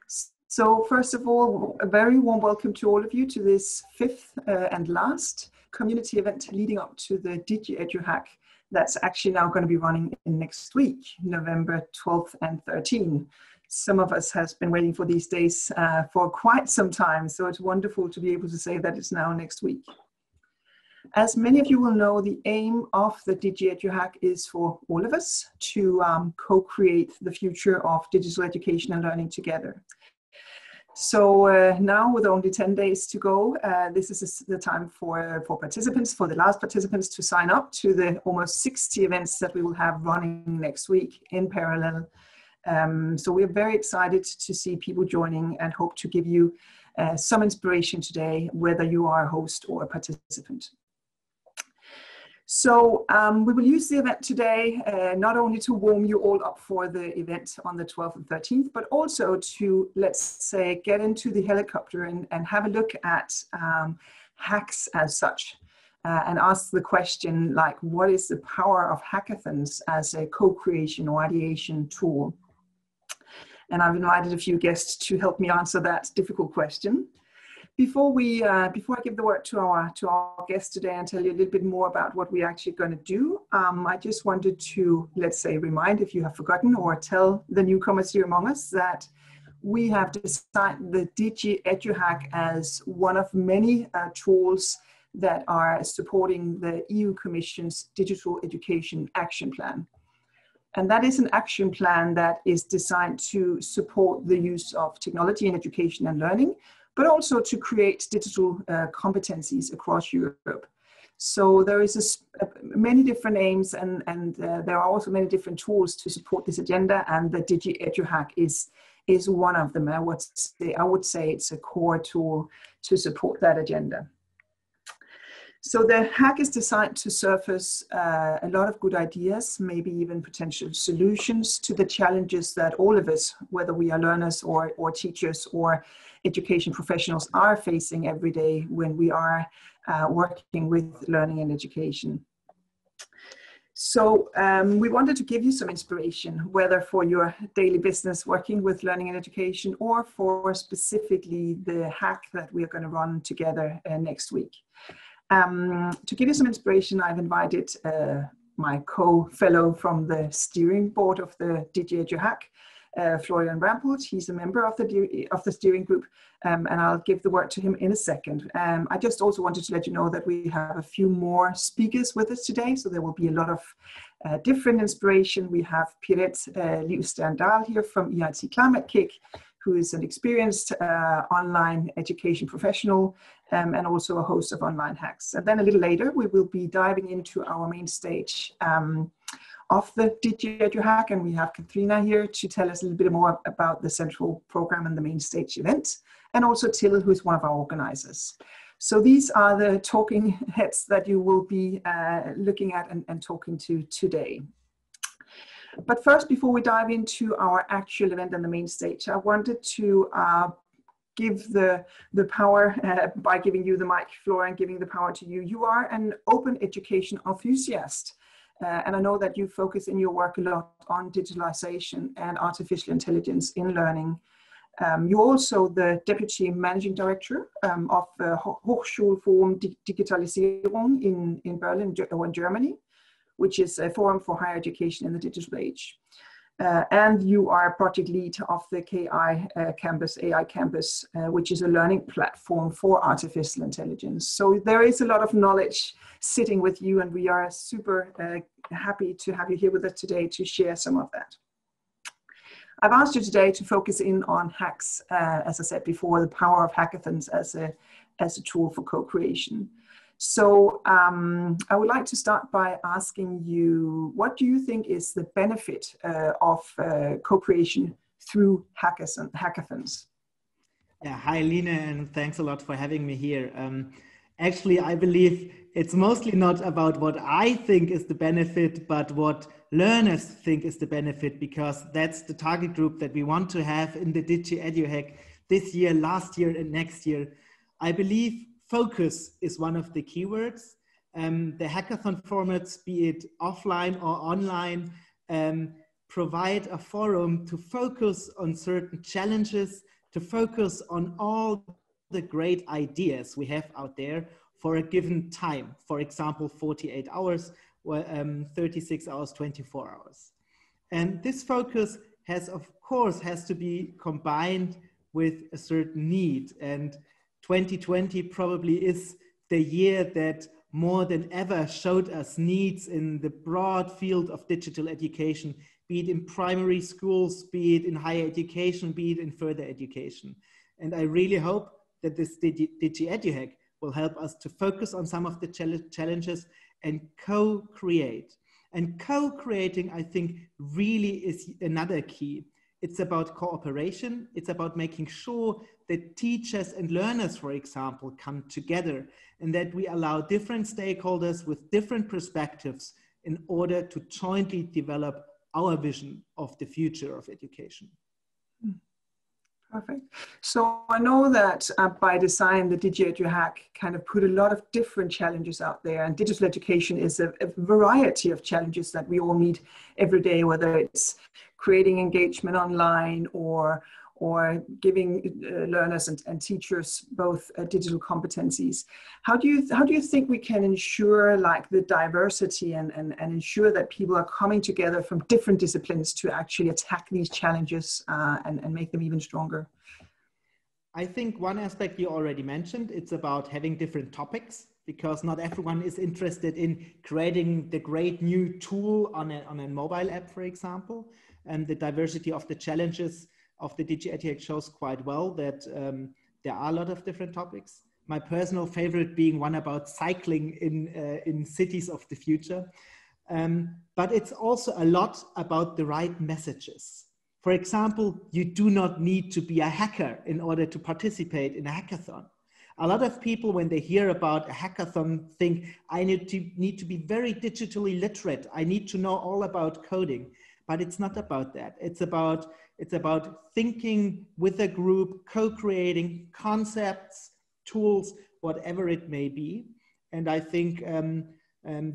So first of all, a very warm welcome to all of you to this fifth and last community event leading up to the DigiEduHack that's actually now going to be running in next week, November 12th and 13th. Some of us has been waiting for these days for quite some time, so it's wonderful to be able to say that it's now next week. As many of you will know, the aim of the DigiEduHack is for all of us to co-create the future of digital education and learning together. So now with only 10 days to go, this is the time for participants, for the last participants to sign up to the almost 60 events that we will have running next week in parallel. So we're very excited to see people joining and hope to give you some inspiration today, whether you are a host or a participant. So we will use the event today not only to warm you all up for the event on the 12th and 13th, but also to, let's say, get into the helicopter and have a look at hacks as such and ask the question like, what is the power of hackathons as a co-creation or ideation tool? And I've invited a few guests to help me answer that difficult question. Before I give the word to our guest today and tell you a little bit more about what we're actually going to do, I just wanted to, let's say, remind, if you have forgotten, or tell the newcomers here among us that we have designed the DigiEduHack as one of many tools that are supporting the EU Commission's Digital Education Action Plan. And that is an action plan that is designed to support the use of technology in education and learning, but also to create digital competencies across Europe. So there is many different aims and there are also many different tools to support this agenda, and the DigiEduHack is one of them. I would say it's a core tool to support that agenda. So the hack is designed to surface a lot of good ideas, maybe even potential solutions to the challenges that all of us, whether we are learners or teachers or education professionals, are facing every day when we are working with learning and education. So we wanted to give you some inspiration, whether for your daily business working with learning and education or for specifically the hack that we are going to run together next week. To give you some inspiration, I've invited my co-fellow from the steering board of the DigiEduHack, Florian Rampelt. He's a member of the steering group, and I'll give the word to him in a second. I just also wanted to let you know that we have a few more speakers with us today, so there will be a lot of different inspiration. We have Pirette Livstandal here from EIT Climate Kick, who is an experienced online education professional and also a host of online hacks. And then a little later, we will be diving into our main stage of the DigiEduHack, and we have Katrina here to tell us a little bit more about the central program and the main stage event, and also Till, who is one of our organizers. So these are the talking heads that you will be looking at and talking to today. But first, before we dive into our actual event and the main stage, I wanted to give the power by giving you the mic, Florian, giving the power to you. You are an open education enthusiast. And I know that you focus in your work a lot on digitalization and artificial intelligence in learning. You're also the Deputy Managing Director of Hochschulforum Digitalisierung in Berlin or in Germany, which is a forum for higher education in the digital age. And you are project lead of the KI Campus, AI Campus, which is a learning platform for artificial intelligence. So there is a lot of knowledge sitting with you, and we are super happy to have you here with us today to share some of that. I've asked you today to focus in on hacks, as I said before, the power of hackathons as a tool for co-creation. So I would like to start by asking you, what do you think is the benefit of co-creation through hackathons? Yeah, hi Line, and thanks a lot for having me here. Actually, I believe it's mostly not about what I think is the benefit, but what learners think is the benefit, because that's the target group that we want to have in the DigiEduHack this year, last year, and next year. I believe focus is one of the keywords. The hackathon formats, be it offline or online, provide a forum to focus on certain challenges to focus on all the great ideas we have out there for a given time. For example, 48 hours, 36 hours, 24 hours. And this focus has to be combined with a certain need. And 2020 probably is the year that more than ever showed us needs in the broad field of digital education, be it in primary schools, be it in higher education, be it in further education. And I really hope that this DigiEduHack will help us to focus on some of the challenges and co-create. And co-creating, I think, really is another key. It's about cooperation. It's about making sure that teachers and learners, for example, come together and that we allow different stakeholders with different perspectives in order to jointly develop our vision of the future of education. Perfect. So I know that by design, the DigiEduHack kind of put a lot of different challenges out there, and digital education is a variety of challenges that we all meet every day, whether it's creating engagement online or giving learners and teachers both digital competencies. How do you think we can ensure like the diversity and ensure that people are coming together from different disciplines to actually attack these challenges and make them even stronger? I think one aspect you already mentioned, it's about having different topics, because not everyone is interested in creating the great new tool on a mobile app, for example. And the diversity of the challenges of the DigiEduHack shows quite well that there are a lot of different topics. My personal favorite being one about cycling in cities of the future. But it's also a lot about the right messages. For example, you do not need to be a hacker in order to participate in a hackathon. A lot of people, when they hear about a hackathon, think I need to be very digitally literate. I need to know all about coding. But it's not about that. It's about thinking with a group, co-creating concepts, tools, whatever it may be. And I think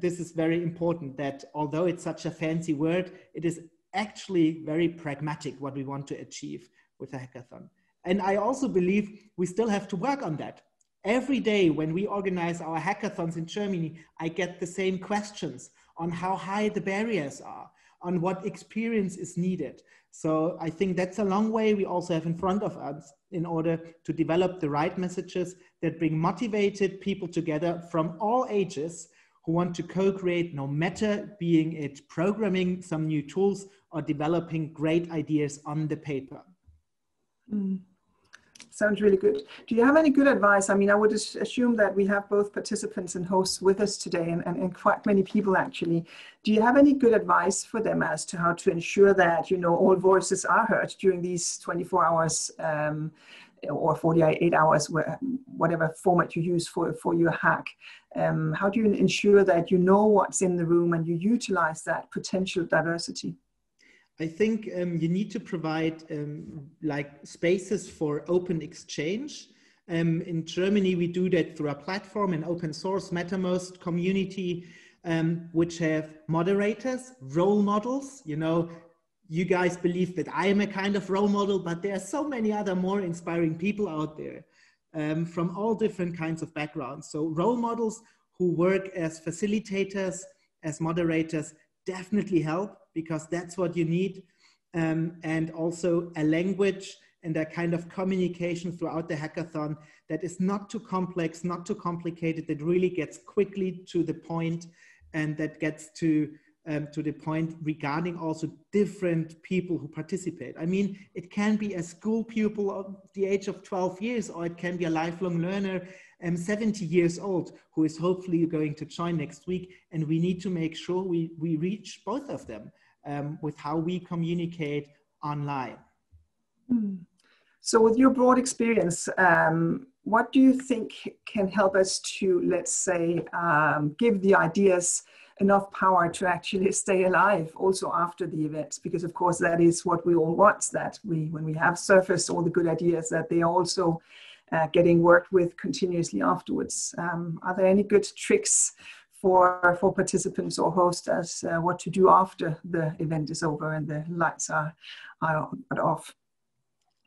this is very important, that although it's such a fancy word, it is actually very pragmatic what we want to achieve with a hackathon. And I also believe we still have to work on that. Every day when we organize our hackathons in Germany, I get the same questions on how high the barriers are, on what experience is needed. So I think that's a long way we also have in front of us in order to develop the right messages that bring motivated people together from all ages who want to co-create, no matter being it programming some new tools or developing great ideas on the paper. Sounds really good. Do you have any good advice? I mean, I would assume that we have both participants and hosts with us today, and quite many people actually. Do you have any good advice for them as to how to ensure that, you know, all voices are heard during these 24 hours or 48 hours, whatever format you use for your hack? How do you ensure that you know what's in the room and you utilize that potential diversity? I think you need to provide like spaces for open exchange. In Germany, we do that through a platform, an open source MetaMost community, which have moderators, role models. You know, you guys believe that I am a kind of role model, but there are so many other more inspiring people out there from all different kinds of backgrounds. So role models who work as facilitators, as moderators, definitely help, because that's what you need. And also a language and a kind of communication throughout the hackathon that is not too complex, not too complicated, that really gets quickly to the point, and that gets to the point regarding also different people who participate. I mean, it can be a school pupil of the age of 12 years, or it can be a lifelong learner 70 years old who is hopefully going to join next week. And we need to make sure we reach both of them with how we communicate online. So with your broad experience, what do you think can help us to, let's say, give the ideas enough power to actually stay alive also after the event? Because of course that is what we all want, that when we have surfaced all the good ideas, that they are also getting worked with continuously afterwards. Are there any good tricks for participants or hosts as what to do after the event is over and the lights are off?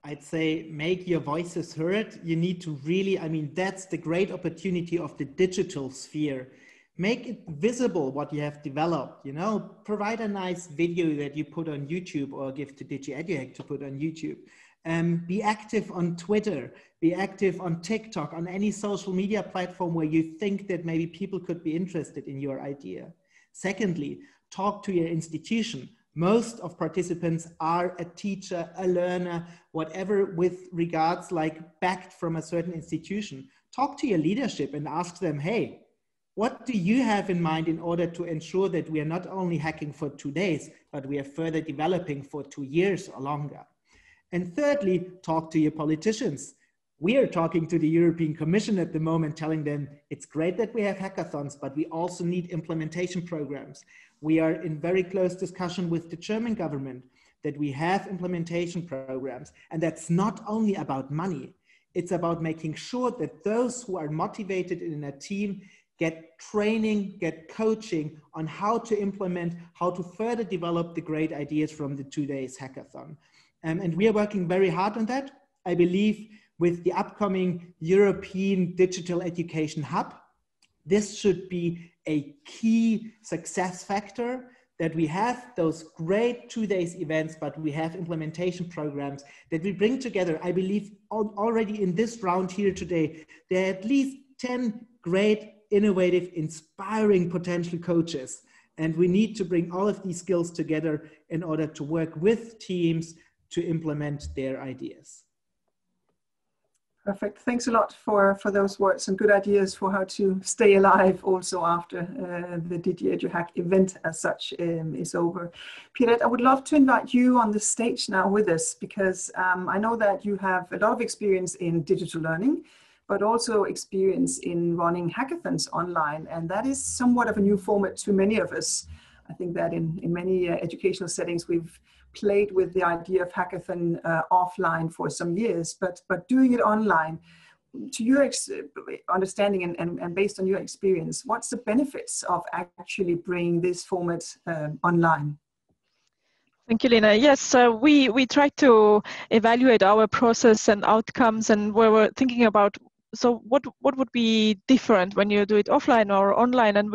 I'd say make your voices heard. You need to really, I mean, that's the great opportunity of the digital sphere. Make it visible what you have developed, you know, provide a nice video that you put on YouTube or give to DigiEduHack to put on YouTube. Be active on Twitter, be active on TikTok, on any social media platform where you think that maybe people could be interested in your idea. Secondly, talk to your institution. Most of participants are a teacher, a learner, whatever, with regards like backed from a certain institution. Talk to your leadership and ask them, hey, what do you have in mind in order to ensure that we are not only hacking for 2 days, but we are further developing for 2 years or longer? And thirdly, talk to your politicians. We are talking to the European Commission at the moment, telling them it's great that we have hackathons, but we also need implementation programs. We are in very close discussion with the German government that we have implementation programs. And that's not only about money. It's about making sure that those who are motivated in a team get training, get coaching on how to implement, how to further develop the great ideas from the 2 days hackathon. And we are working very hard on that. I believe with the upcoming European Digital Education Hub, this should be a key success factor, that we have those great 2 days events, but we have implementation programs that we bring together. I believe already in this round here today, there are at least 10 great, innovative, inspiring potential coaches. And we need to bring all of these skills together in order to work with teams to implement their ideas. Perfect. Thanks a lot for those words and good ideas for how to stay alive also after the DigiEduHack event as such is over. Pierrette, I would love to invite you on the stage now with us, because I know that you have a lot of experience in digital learning, but also experience in running hackathons online. And that is somewhat of a new format to many of us. I think that in many educational settings, we've played with the idea of hackathon offline for some years, but doing it online, to your understanding and based on your experience, what's the benefits of actually bringing this format online? Thank you, Lina. Yes, we try to evaluate our process and outcomes, and where we're thinking about, so what would be different when you do it offline or online? And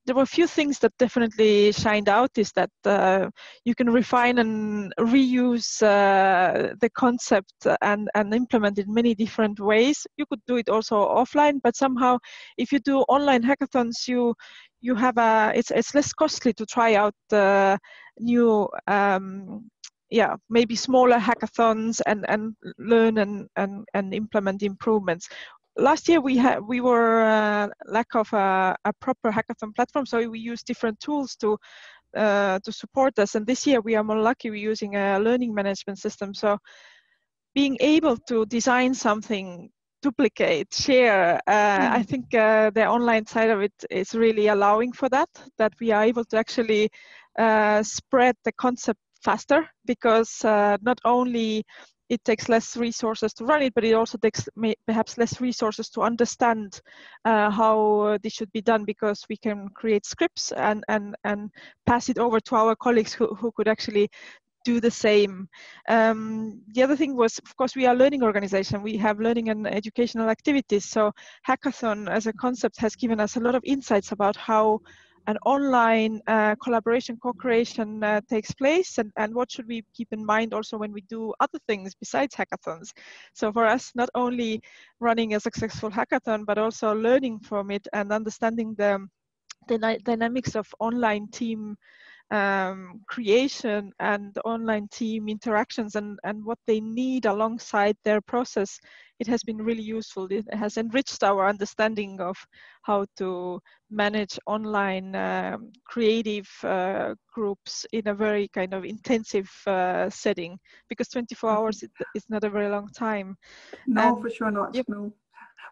there were a few things that definitely shined out, is that you can refine and reuse the concept and implement it in many different ways. You could do it also offline, but somehow if you do online hackathons, you have it's less costly to try out new maybe smaller hackathons and learn and implement improvements. Last year we were lack of a proper hackathon platform, so we use different tools to support us. And this year we are more lucky, we're using a learning management system. So being able to design something, duplicate, share, I think the online side of it is really allowing for that we are able to actually spread the concept faster, because not only it takes less resources to run it, but it also takes perhaps less resources to understand how this should be done, because we can create scripts and pass it over to our colleagues who could actually do the same. The other thing was, of course, we are a learning organization. We have learning and educational activities. So hackathon as a concept has given us a lot of insights about how an online collaboration, co-creation takes place, and what should we keep in mind also when we do other things besides hackathons. So for us, not only running a successful hackathon, but also learning from it and understanding the dynamics of online team creation and online team interactions and what they need alongside their process. It has been really useful. It has enriched our understanding of how to manage online creative groups in a very kind of intensive setting, because 24 hours is not a very long time. No, for sure not. Yep. No.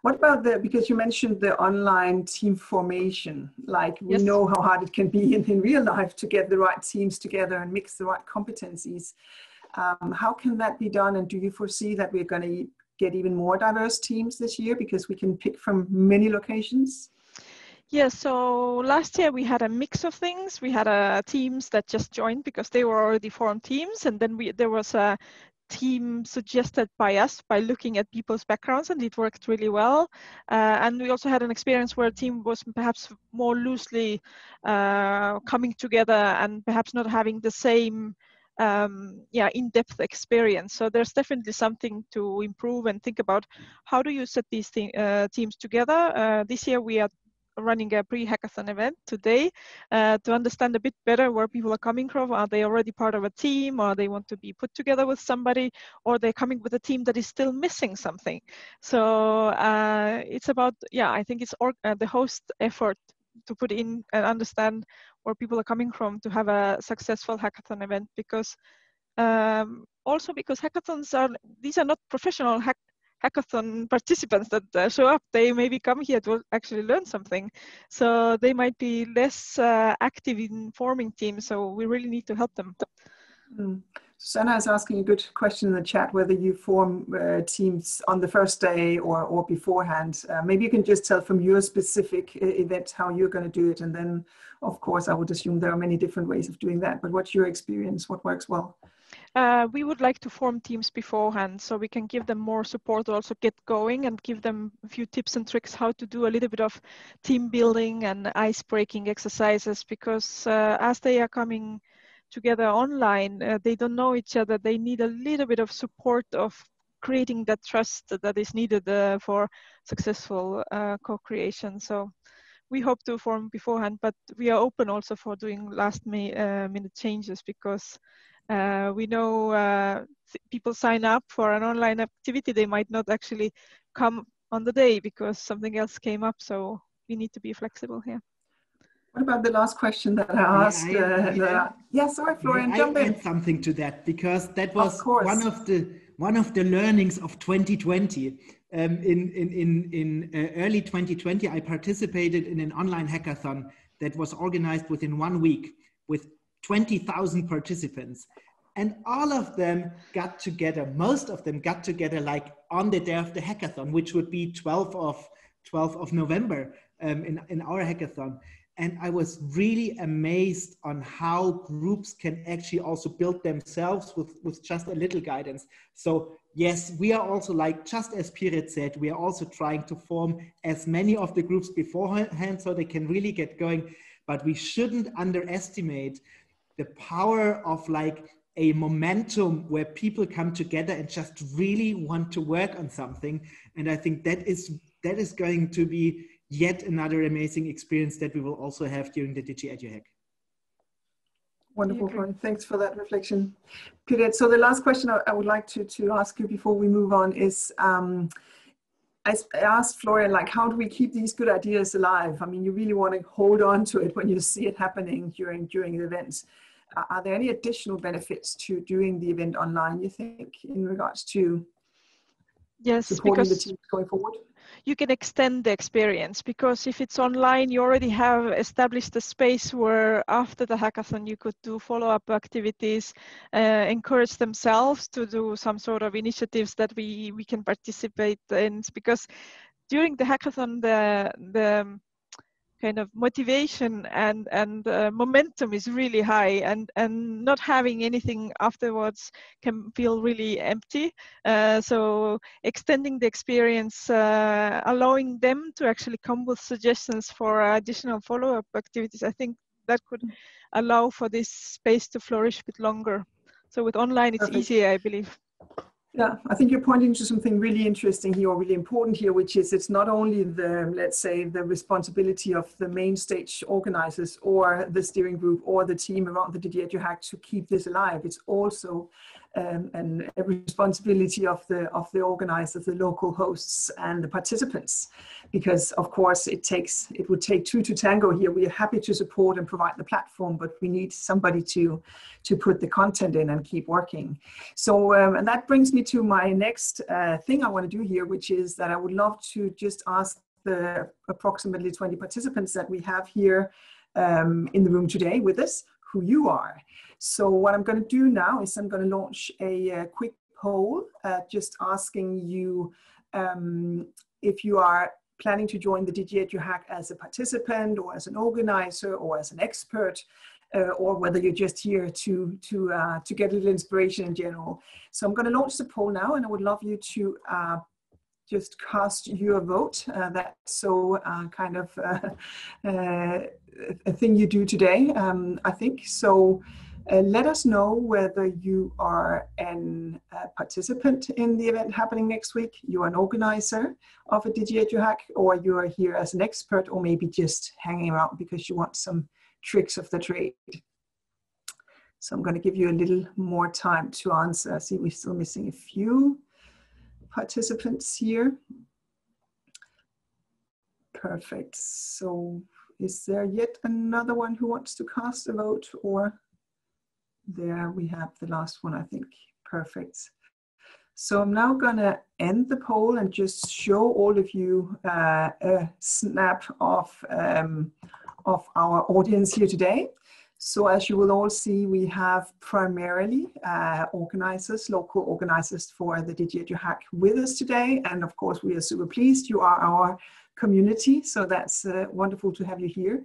What about because you mentioned the online team formation, like we know how hard it can be in real life to get the right teams together and mix the right competencies. How can that be done? And do you foresee that we're going to get even more diverse teams this year, because we can pick from many locations? Yeah, so last year we had a mix of things. We had teams that just joined because they were already formed teams, and then there was team suggested by us by looking at people's backgrounds, and it worked really well. And we also had an experience where a team was perhaps more loosely coming together and perhaps not having the same in-depth experience. So there's definitely something to improve and think about. How do you set these teams together? This year we are running a pre-hackathon event today to understand a bit better where people are coming from. Are they already part of a team, or they want to be put together with somebody, or they're coming with a team that is still missing something? So it's about, I think it's the host effort to put in and understand where people are coming from to have a successful hackathon event, because also because these are not professional hackathon participants that show up. They maybe come here to actually learn something, so they might be less active in forming teams, so we really need to help them. Susanna is asking a good question in the chat, whether you form teams on the first day or beforehand. Maybe you can just tell from your specific event how you're going to do it, and then of course I would assume there are many different ways of doing that, but what's your experience? What works well? We would like to form teams beforehand so we can give them more support, also get going, and give them a few tips and tricks how to do a little bit of team building and ice breaking exercises, because as they are coming together online, they don't know each other. They need a little bit of support of creating that trust that is needed for successful co-creation. So we hope to form beforehand, but we are open also for doing last minute changes, because we know people sign up for an online activity. They might not actually come on the day because something else came up. So we need to be flexible here. What about the last question that I asked? Sorry, Florian, jump in. I add something to that, because that was one of the learnings of 2020. In early 2020, I participated in an online hackathon that was organized within 1 week with 20,000 participants, and all of them got together. Most of them got together like on the day of the hackathon, which would be 12th of November in our hackathon. And I was really amazed on how groups can actually also build themselves with just a little guidance. So yes, we are also, like just as Piret said, we are also trying to form as many of the groups beforehand so they can really get going. But we shouldn't underestimate the power of like a momentum where people come together and just really want to work on something. And I think that is going to be yet another amazing experience that we will also have during the DigiEduHack. Wonderful, Florian. Thanks for that reflection. Piret, so the last question I would like to ask you before we move on is, I asked Florian, like, how do we keep these good ideas alive? I mean, you really want to hold on to it when you see it happening during the events. Are there any additional benefits to doing the event online, you think, in regards to supporting the teams going forward? You can extend the experience, because if it's online, you already have established a space where after the hackathon you could do follow-up activities, encourage themselves to do some sort of initiatives that we can participate in, because during the hackathon the kind of motivation and momentum is really high, and not having anything afterwards can feel really empty. So extending the experience, allowing them to actually come with suggestions for additional follow-up activities, I think that could allow for this space to flourish a bit longer. So with online, it's easier, I believe. Yeah, I think you're pointing to something really interesting here, or really important here, which is it's not only the, let's say, the responsibility of the Mainstage organizers or the steering group or the team around the DigiEduHack to keep this alive. It's also a responsibility of the organizers, the local hosts and the participants, because of course it would take two to tango here. We are happy to support and provide the platform, but we need somebody to put the content in and keep working. So and that brings me to my next thing I want to do here, which is that I would love to just ask the approximately 20 participants that we have here in the room today with us, who you are. So what I'm going to do now is I'm going to launch a quick poll, just asking you if you are planning to join the DigiEduHack as a participant or as an organizer or as an expert, or whether you're just here to get a little inspiration in general. So I'm going to launch the poll now, and I would love you to just cast your vote. That's so kind of a thing you do today, I think. So let us know whether you are a participant in the event happening next week, you are an organizer of a DigiEduHack, or you are here as an expert, or maybe just hanging around because you want some tricks of the trade. So I'm going to give you a little more time to answer. I see we're still missing a few participants here. Perfect. So is there yet another one who wants to cast a vote, or there we have the last one, I think. Perfect. So I'm now going to end the poll and just show all of you a snap of our audience here today. So as you will all see, we have primarily organizers, local organizers for the DigiEduHack with us today. And of course, we are super pleased you are our community. So that's wonderful to have you here.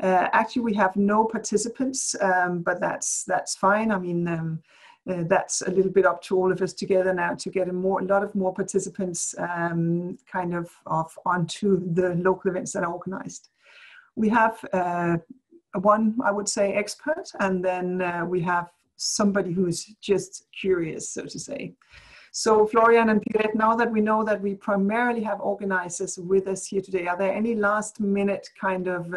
Actually, we have no participants, but that's fine. I mean, that's a little bit up to all of us together now to get a lot of more participants kind of onto the local events that are organized. We have one, I would say, expert, and then we have somebody who's just curious, so to say. So Florian and Pirette, now that we know that we primarily have organizers with us here today, are there any last minute kind of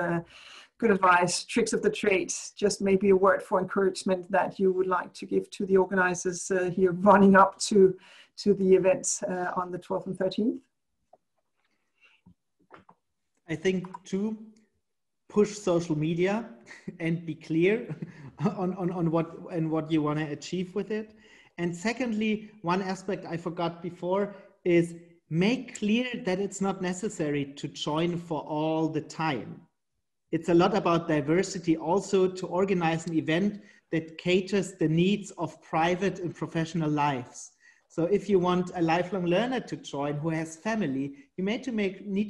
good advice, tricks of the trade, just maybe a word for encouragement that you would like to give to the organizers here running up to the events on the 12th and 13th? I think push social media and be clear on what you want to achieve with it. And secondly, one aspect I forgot before is make clear that it's not necessary to join for all the time. It's a lot about diversity also to organize an event that caters the needs of private and professional lives. So if you want a lifelong learner to join who has family, you need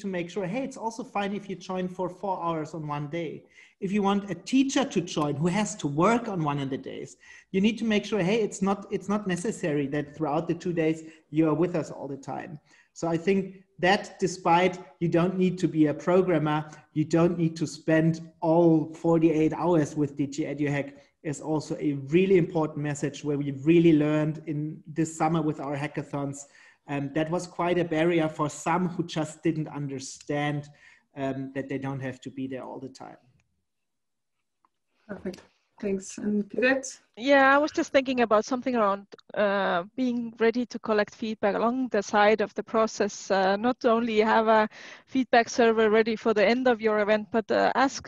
to make sure, hey, it's also fine if you join for 4 hours on one day. If you want a teacher to join who has to work on one of the days, you need to make sure, hey, it's not necessary that throughout the 2 days you are with us all the time. So I think that despite you don't need to be a programmer, you don't need to spend all 48 hours with DigiEduHack, is also a really important message where we really learned in this summer with our hackathons. That was quite a barrier for some who just didn't understand that they don't have to be there all the time. Perfect. Thanks. And Pirette? Yeah, I was just thinking about something around being ready to collect feedback along the side of the process. Not only have a feedback server ready for the end of your event, but ask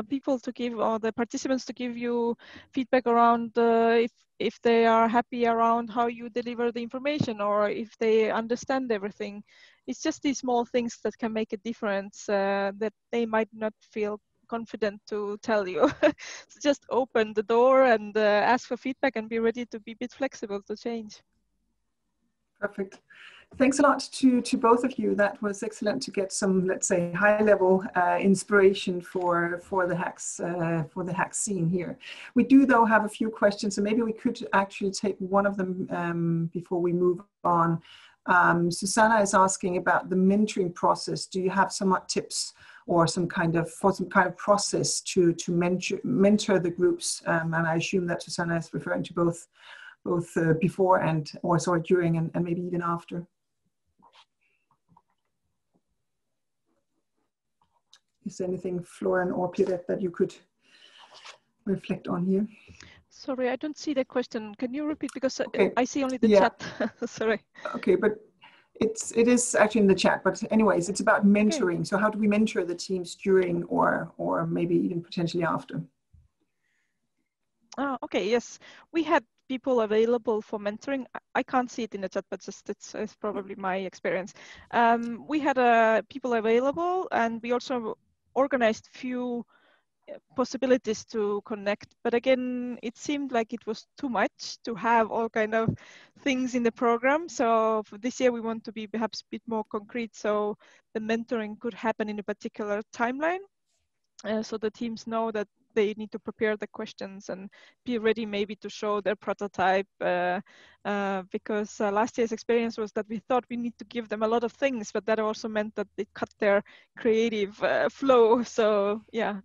people to give, or the participants to give you feedback around if they are happy around how you deliver the information, or if they understand everything. It's just these small things that can make a difference that they might not feel confident to tell you. So just open the door and ask for feedback and be ready to be a bit flexible to change. Perfect. Thanks a lot to both of you. That was excellent to get some, let's say, high-level inspiration for the hack scene here. We do, though, have a few questions, so maybe we could actually take one of them before we move on. Susanna is asking about the mentoring process. Do you have some tips or some kind of process to mentor the groups? And I assume that Susanna is referring to both before and also during and maybe even after. Is there anything, Florian or Pirette, that you could reflect on here? Sorry, I don't see the question. Can you repeat? Because okay. I see only the chat. Sorry. Okay, but it is actually in the chat. But anyways, it's about mentoring. Okay. So how do we mentor the teams during or maybe even potentially after? Okay, yes. We had people available for mentoring. I can't see it in the chat, but just it's probably my experience. We had people available, and we also organized few possibilities to connect, but again it seemed like it was too much to have all kind of things in the program. So for this year we want to be perhaps a bit more concrete, so the mentoring could happen in a particular timeline, so the teams know that they need to prepare the questions and be ready maybe to show their prototype, because last year's experience was that we thought we need to give them a lot of things, but that also meant that they cut their creative flow. So yeah,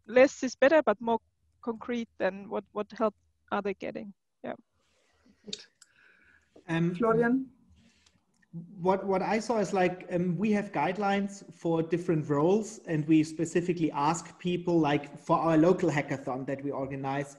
less is better, but more concrete than what help are they getting. Yeah. Florian? What I saw is like, we have guidelines for different roles, and we specifically ask people, like for our local hackathon that we organize,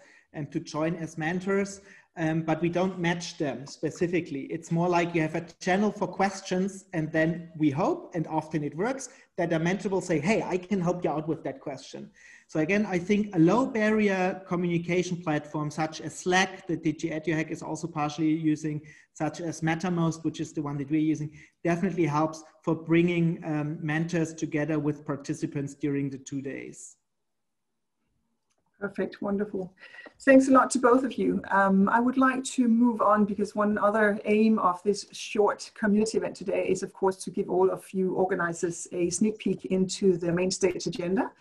to join as mentors, but we don't match them specifically. It's more like you have a channel for questions, and then we hope, and often it works, that a mentor will say, hey, I can help you out with that question. So again, I think a low barrier communication platform such as Slack, that DigiEduHack is also partially using, such as MetaMost, which is the one that we're using, definitely helps for bringing mentors together with participants during the 2 days. Perfect, wonderful. Thanks a lot to both of you. I would like to move on, because one other aim of this short community event today is, of course, to give all of you organizers a sneak peek into the Mainstage agenda.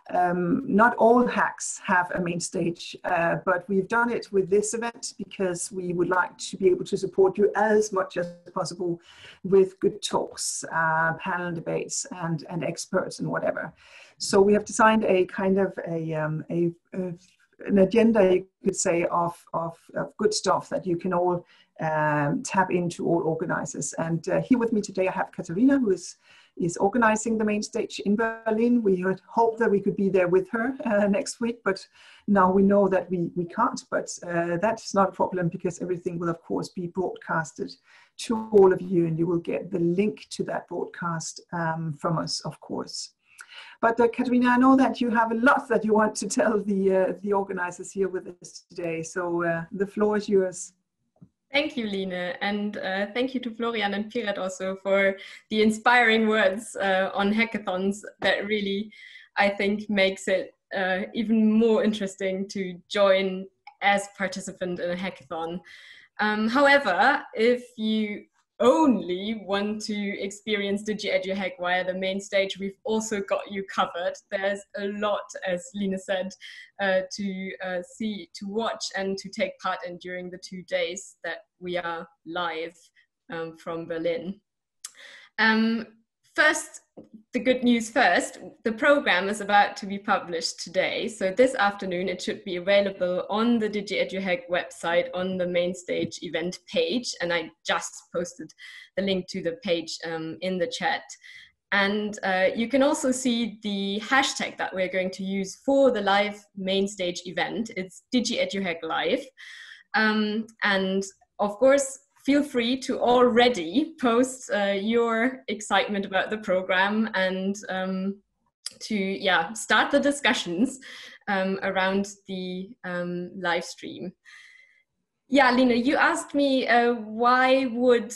Not all hacks have a main stage, but we've done it with this event because we would like to be able to support you as much as possible with good talks, panel debates, and experts and whatever. So we have designed a kind of an agenda, you could say, of good stuff that you can all tap into, all organizers. And here with me today I have Katharina, who is organizing the Mainstage in Berlin. We had hoped that we could be there with her next week, but now we know that we can't. But that's not a problem, because everything will, of course, be broadcasted to all of you, and you will get the link to that broadcast from us, of course. But Katharina, I know that you have a lot that you want to tell the organizers here with us today. So the floor is yours. Thank you, Line, and thank you to Florian and Piret also for the inspiring words on hackathons. That really, I think, makes it even more interesting to join as participant in a hackathon. However, if you only want to experience DigiEduHack via the Mainstage, we've also got you covered. There's a lot, as Line said, to see, to watch, and to take part in during the 2 days that we are live from Berlin. First, the good news first, the program is about to be published today. So this afternoon, it should be available on the DigiEduHack website on the Mainstage event page. And I just posted the link to the page in the chat. And you can also see the hashtag that we're going to use for the live Mainstage event. It's DigiEduHack Live. And of course, feel free to already post your excitement about the program and to start the discussions around the live stream. Yeah, Line, you asked me why would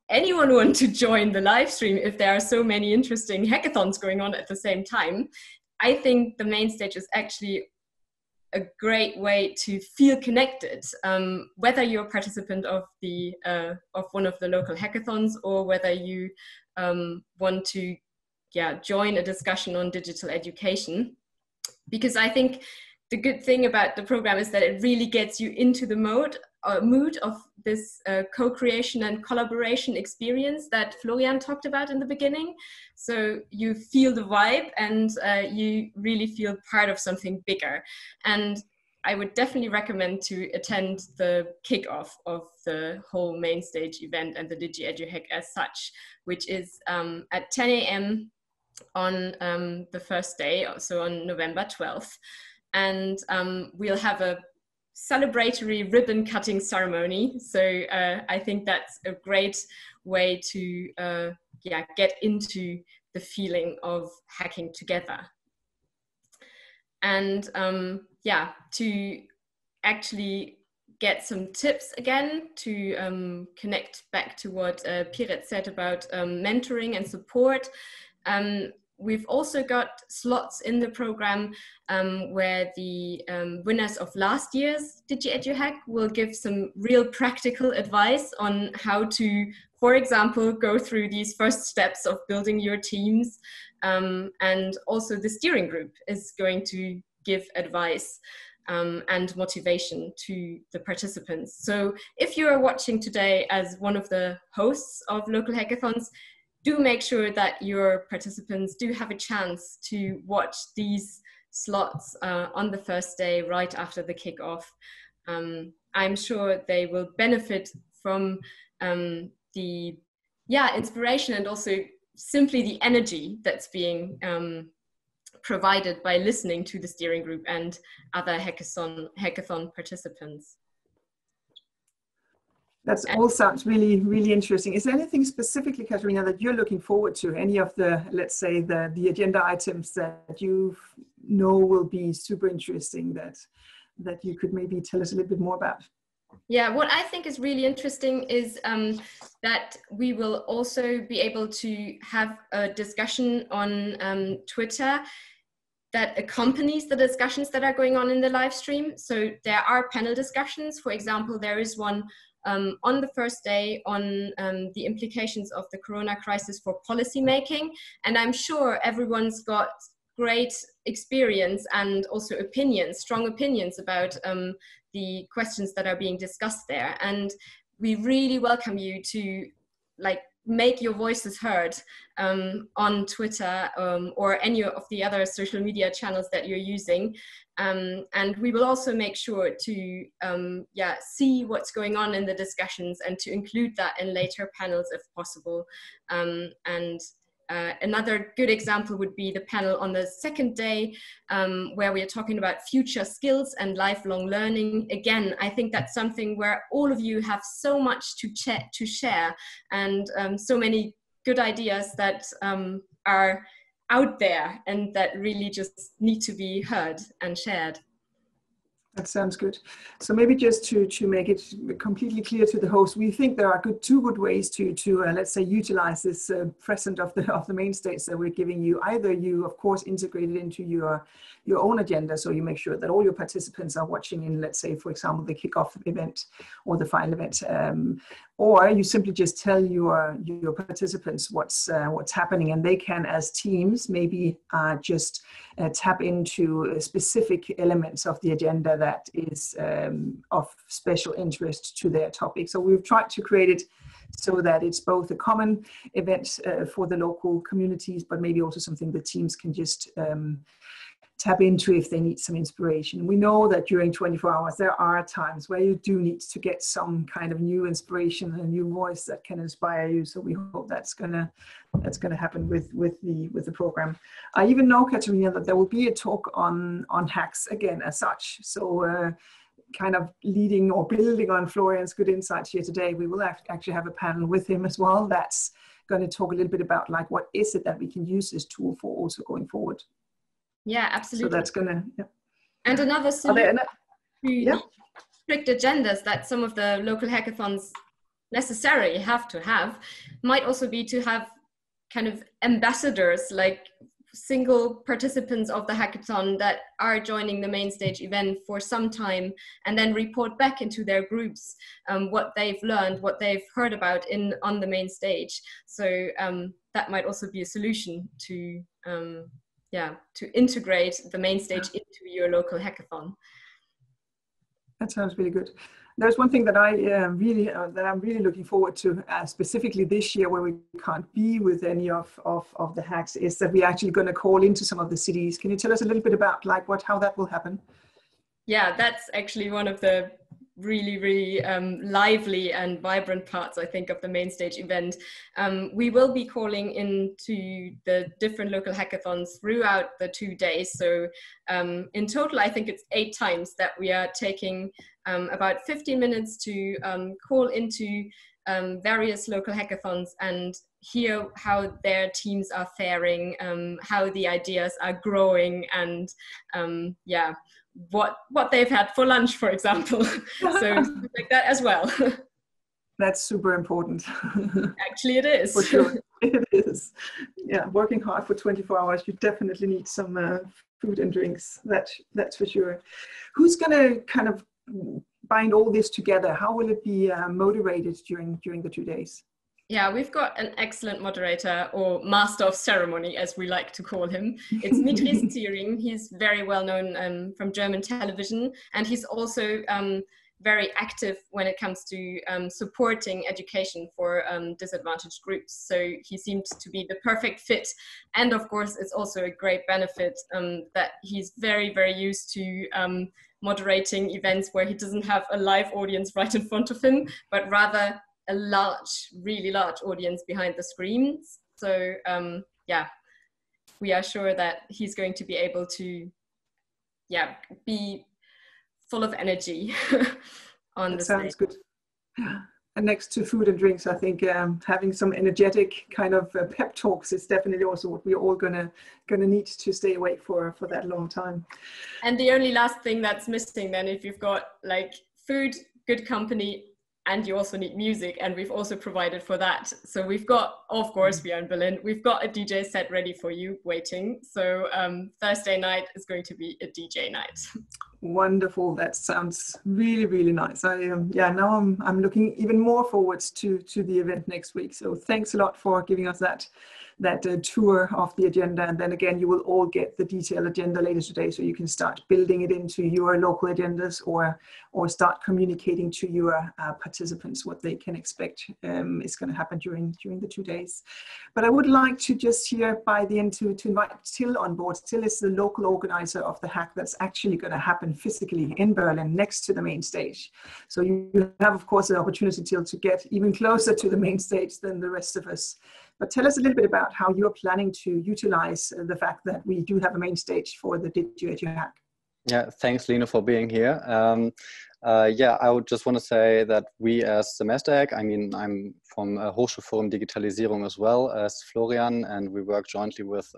anyone want to join the live stream if there are so many interesting hackathons going on at the same time. I think the Mainstage is actually a great way to feel connected, whether you're a participant of one of the local hackathons, or whether you want to join a discussion on digital education. Because I think the good thing about the program is that it really gets you into the mood of this co-creation and collaboration experience that Florian talked about in the beginning. So you feel the vibe, and you really feel part of something bigger. And I would definitely recommend to attend the kickoff of the whole Mainstage event and the DigiEduHack as such, which is at 10 a.m. on the first day, so on November 12th. And we'll have a celebratory ribbon cutting ceremony. So I think that's a great way to get into the feeling of hacking together. And to actually get some tips again, to connect back to what Piret said about mentoring and support. We've also got slots in the program where the winners of last year's DigiEduHack will give some real practical advice on how to, for example, go through these first steps of building your teams. And also the steering group is going to give advice and motivation to the participants. So if you are watching today as one of the hosts of local hackathons, do make sure that your participants do have a chance to watch these slots on the first day right after the kickoff. I'm sure they will benefit from the inspiration and also simply the energy that's being provided by listening to the steering group and other hackathon participants. That all sounds really, really interesting. Is there anything specifically, Katarina, that you're looking forward to? Any of the, let's say, the agenda items that you know will be super interesting that you could maybe tell us a little bit more about? Yeah, what I think is really interesting is that we will also be able to have a discussion on Twitter that accompanies the discussions that are going on in the live stream. So there are panel discussions. For example, there is one on the first day on the implications of the corona crisis for policy making. And I'm sure everyone's got great experience and also opinions, strong opinions about the questions that are being discussed there. And we really welcome you to make your voices heard on Twitter or any of the other social media channels that you're using. And we will also make sure to see what's going on in the discussions and to include that in later panels if possible. Another good example would be the panel on the second day where we are talking about future skills and lifelong learning. Again, I think that's something where all of you have so much to share and so many good ideas that are out there and that really just need to be heard and shared. That sounds good. So maybe just to make it completely clear to the host, we think there are two good ways to let's say utilize this present of the main stage that we're giving you. Either you of course integrate it into your own agenda, so you make sure that all your participants are watching in, let's say, for example, the kickoff event or the final event, or you simply just tell your participants what's happening, and they can, as teams, maybe just tap into specific elements of the agenda that is of special interest to their topic. So we've tried to create it so that it's both a common event for the local communities, but maybe also something the teams can just tap into if they need some inspiration. We know that during 24 hours, there are times where you do need to get some kind of new inspiration and a new voice that can inspire you. So we hope that's gonna happen with the program. I even know, Katarina, that there will be a talk on hacks again as such. So kind of leading or building on Florian's good insights here today, we will actually have a panel with him as well that's going to talk a little bit about what is it that we can use this tool for also going forward. Yeah, absolutely. So that's gonna. Yeah. And another solution to strict agendas that some of the local hackathons necessarily have to have might also be to have kind of ambassadors, like single participants of the hackathon that are joining the main stage event for some time and then report back into their groups what they've learned, what they've heard about on the main stage. So that might also be a solution to integrate the main stage into your local hackathon. That sounds really good. There's one thing that I'm really looking forward to, specifically this year, where we can't be with any of the hacks, is that we're actually going to call into some of the cities. Can you tell us a little bit about how that will happen? Yeah, that's actually one of the really lively and vibrant parts, I think, of the main stage event. We will be calling into the different local hackathons throughout the 2 days. So in total, I think it's 8 times that we are taking about 15 minutes to call into various local hackathons and hear how their teams are faring, how the ideas are growing, and what they've had for lunch, for example. So like that as well. That's super important. Actually, it is. For sure, it is. Yeah, working hard for 24 hours, you definitely need some food and drinks. That's for sure. Who's going to kind of bind all this together? How will it be moderated during the 2 days? Yeah, we've got an excellent moderator, or master of ceremony, as we like to call him. It's Mitri Stiering. He's very well known from German television, and he's also very active when it comes to supporting education for disadvantaged groups. So he seemed to be the perfect fit. And of course, it's also a great benefit that he's very, very used to moderating events where he doesn't have a live audience right in front of him, but rather a large, really large audience behind the screens. So yeah, we are sure that he's going to be able to, yeah, be full of energy on the stage. Sounds good. And next to food and drinks, I think having some energetic kind of pep talks is definitely also what we're all gonna need to stay awake for that long time. And the only last thing that's missing then, if you've got like food, good company, and you also need music, and we've also provided for that. So we've got, of course, we are in Berlin, we've got a DJ set ready for you waiting. So Thursday night is going to be a DJ night. Wonderful. That sounds really, really nice. Yeah, now I'm looking even more forwards to the event next week. So thanks a lot for giving us that tour of the agenda. And then again, you will all get the detailed agenda later today, so you can start building it into your local agendas, or start communicating to your participants what they can expect is going to happen during the 2 days. But I would like to just here by the end to invite Till on board. Till is the local organizer of the hack that's actually going to happen physically in Berlin next to the main stage. So you have, of course, an opportunity, Till, to get even closer to the main stage than the rest of us. But tell us a little bit about how you're planning to utilize the fact that we do have a main stage for the DigiEduHack. Yeah, thanks, Lina, for being here. Yeah, I would just want to say that we as Mainstage, I mean, I'm from Hochschulforum Digitalisierung as well as Florian, and we work jointly with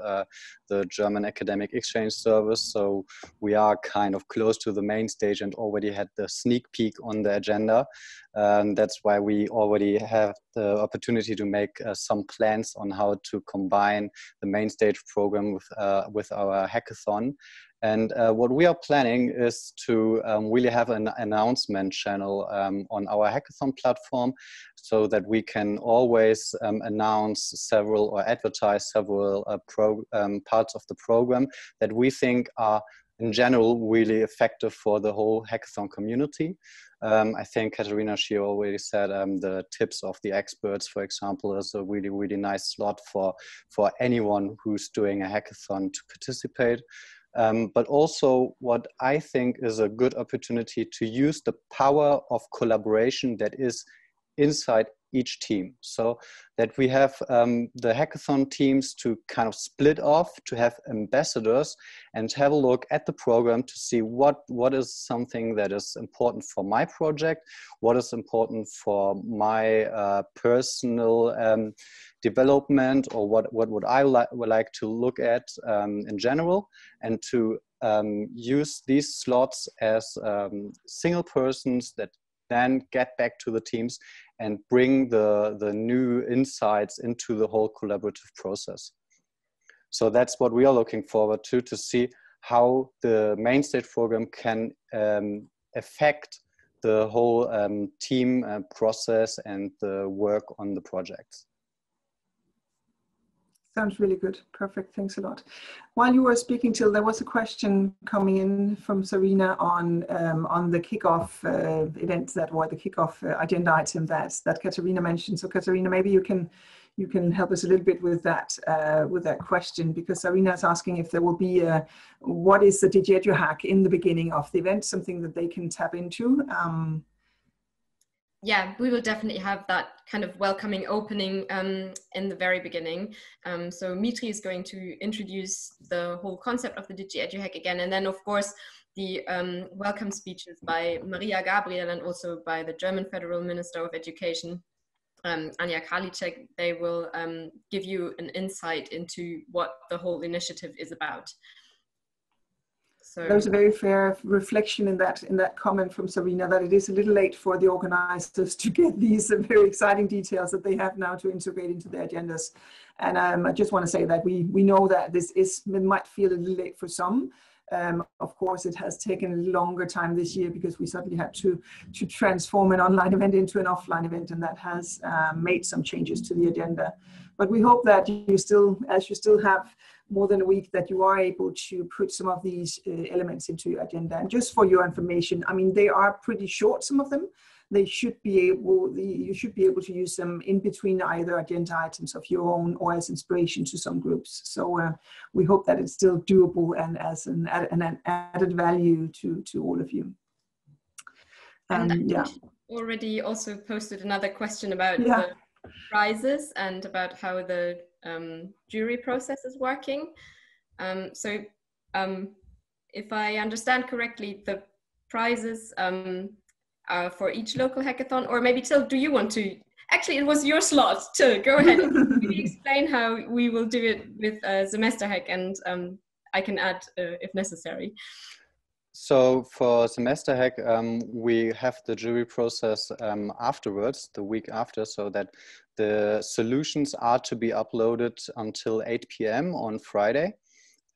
the German Academic Exchange Service. So we are kind of close to the main stage and already had the sneak peek on the agenda. That's why we already have the opportunity to make some plans on how to combine the main stage program with our hackathon. And what we are planning is to really have an announcement channel on our hackathon platform, so that we can always announce several or advertise several parts of the program that we think are in general really effective for the whole hackathon community. I think Katarina, she already said the tips of the experts, for example, is a really, really nice slot for anyone who's doing a hackathon to participate. But also what I think is a good opportunity to use the power of collaboration that is inside each team, so that we have the hackathon teams to kind of split off, to have ambassadors and have a look at the program to see what is something that is important for my project, what is important for my personal development, or what would I like to look at in general, and to use these slots as single persons that then get back to the teams and bring the new insights into the whole collaborative process. So that's what we are looking forward to see how the main stage program can affect the whole team process and the work on the projects. Sounds really good. Perfect. Thanks a lot. While you were speaking, Till, there was a question coming in from Sarina on the kickoff event that, or the kickoff agenda item that Katarina mentioned. So Katarina, maybe you can help us a little bit with that question, because Sarina is asking if there will be what is the DigiEduHack in the beginning of the event, something that they can tap into. Yeah, we will definitely have that kind of welcoming opening in the very beginning. So Mitri is going to introduce the whole concept of the DigiEduHack again. And then, of course, the welcome speeches by Maria Gabriel and also by the German Federal Minister of Education, Anja Karliczek. They will give you an insight into what the whole initiative is about. So there was a very fair reflection in that comment from Sarina, that it is a little late for the organizers to get these very exciting details that they have now to integrate into their agendas. And I just want to say that we know that this might feel a little late for some, Of course, it has taken a longer time this year because we suddenly had to transform an online event into an offline event, and that has made some changes to the agenda. But we hope that you still, as you still have more than a week, that you are able to put some of these elements into your agenda. And just for your information, I mean, they are pretty short, some of them. They should be able, you should be able to use them in between either agenda items of your own or as inspiration to some groups. So we hope that it's still doable and as an added value to all of you. And yeah. Already also posted another question about the prizes and about how the jury process is working. So if I understand correctly, the prizes for each local hackathon, or maybe Till, do you want to? Actually, it was your slot. Till, go ahead. Maybe explain how we will do it with DigiEduHack, and I can add if necessary. So for DigiEduHack, we have the jury process afterwards, the week after, so that the solutions are to be uploaded until 8 p.m. on Friday.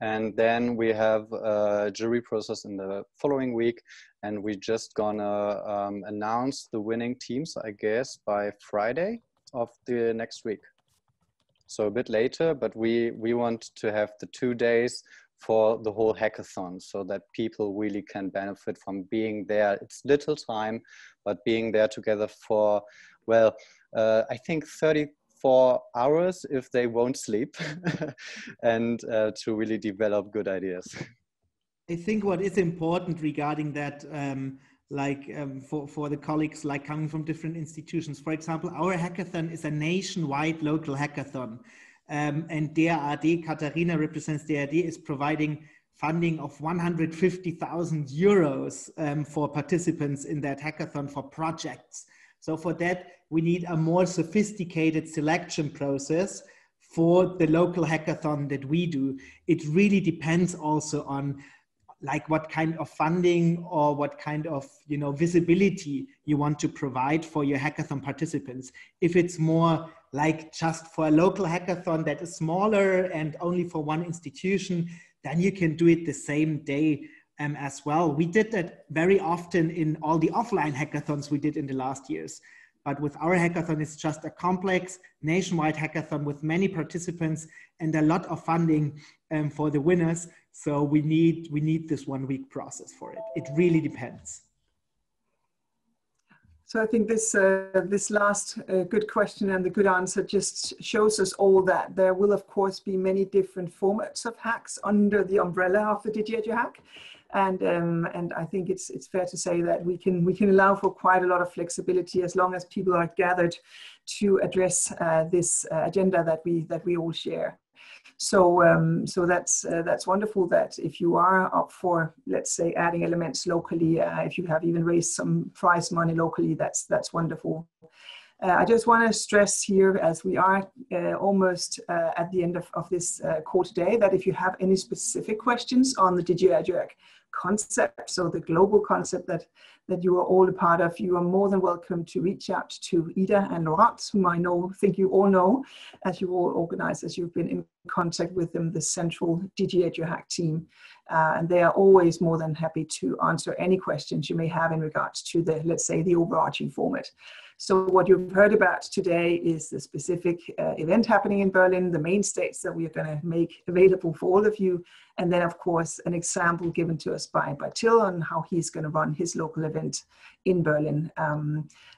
And then we have a jury process in the following week, and we're just gonna announce the winning teams, I guess, by Friday of the next week. So a bit later, but we want to have the 2 days for the whole hackathon so that people really can benefit from being there. It's little time, but being there together for, well, I think 34 hours if they won't sleep and to really develop good ideas. I think what is important regarding that, for the colleagues like coming from different institutions, for example, our hackathon is a nationwide local hackathon. And DAAD, Katharina represents DAAD, is providing funding of 150,000 euros for participants in that hackathon for projects. So for that, we need a more sophisticated selection process for the local hackathon that we do. It really depends also on like what kind of funding or what kind of visibility you want to provide for your hackathon participants. If it's more like just for a local hackathon that is smaller and only for one institution, then you can do it the same day as well. We did that very often in all the offline hackathons we did in the last years. But with our hackathon, it's just a complex nationwide hackathon with many participants and a lot of funding for the winners. So we need this 1 week process for it. It really depends. So I think this last good question and the good answer just shows us all that there will of course be many different formats of hacks under the umbrella of the DigiEduHack. And I think it's fair to say that we can allow for quite a lot of flexibility as long as people are gathered to address this agenda that we all share. So that's wonderful that if you are up for, let's say, adding elements locally, if you have even raised some prize money locally, that's wonderful. I just want to stress here, as we are almost at the end of this call today, that if you have any specific questions on the DigiEduHack concept, so the global concept that you are all a part of, you are more than welcome to reach out to Ida and Laurent, whom I think you all know, as you all organize, as you've been in contact with them, the central DigiEduHack team. And they are always more than happy to answer any questions you may have in regards to the, let's say, the overarching format. So what you've heard about today is the specific event happening in Berlin, the main stage that we are going to make available for all of you. And then, of course, an example given to us by Till on how he's going to run his local event in Berlin.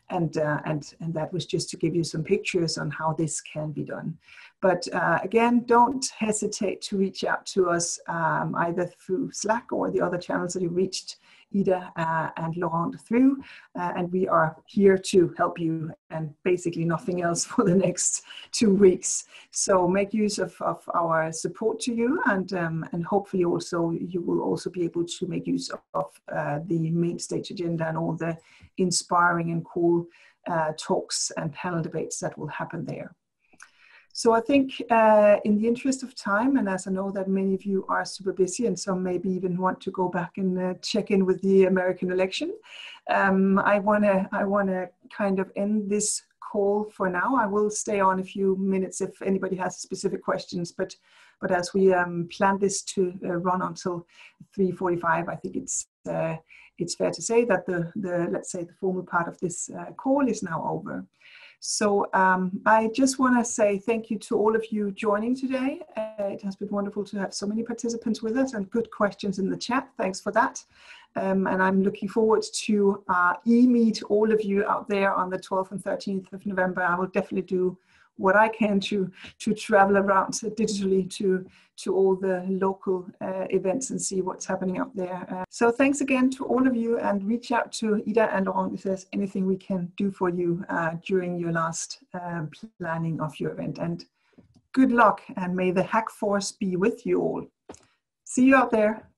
And that was just to give you some pictures on how this can be done. But again, don't hesitate to reach out to us either through Slack or the other channels that you reached Ida and Laurent through, and we are here to help you and basically nothing else for the next 2 weeks. So make use of our support to you, and hopefully also you will also be able to make use of the main stage agenda and all the inspiring and cool talks and panel debates that will happen there. So I think in the interest of time, and as I know that many of you are super busy and some maybe even want to go back and check in with the American election, I wanna kind of end this call for now. I will stay on a few minutes if anybody has specific questions, but But as we plan this to run until 3:45, I think it's fair to say that let's say the formal part of this call is now over. So I just want to say thank you to all of you joining today. It has been wonderful to have so many participants with us and good questions in the chat. Thanks for that. And I'm looking forward to e-meet all of you out there on the 12th and 13th of November. I will definitely do what I can to travel around digitally to all the local events and see what's happening up there. So thanks again to all of you, and reach out to Ida and Laurent if there's anything we can do for you during your last planning of your event. And good luck, and may the Hack Force be with you all. See you out there.